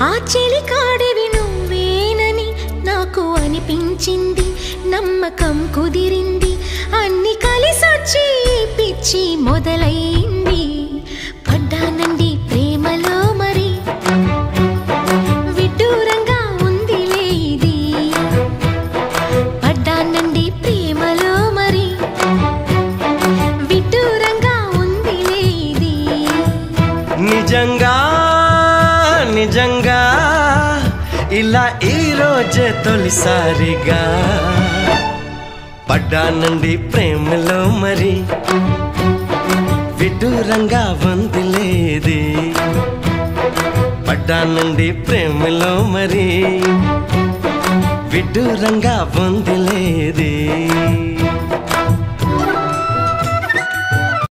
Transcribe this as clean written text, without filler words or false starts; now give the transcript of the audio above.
ఆ చెలికాడివి నువ్వేనని నాకు అనిపించింది, నమ్మకం కుదిరింది, అన్ని కలిసొచ్చి పిచ్చి మొదలైంది. పడ్డానండి ప్రేమలో మరి, విడ్డూరంగా ఉందిలే ఇది. పడ్డానండి ప్రేమలో మరి, విడ్డూరంగా ఉందిలే ఇది. నిజంగా నిజంగా ఇలా ఈ రోజే తొలిసారిగా పడ్డానండి ప్రేమలో మరి, విడ్డూరంగా వందిలేది. పడ్డానండి ప్రేమలో మరి, విడ్డూరంగా వందిలేది.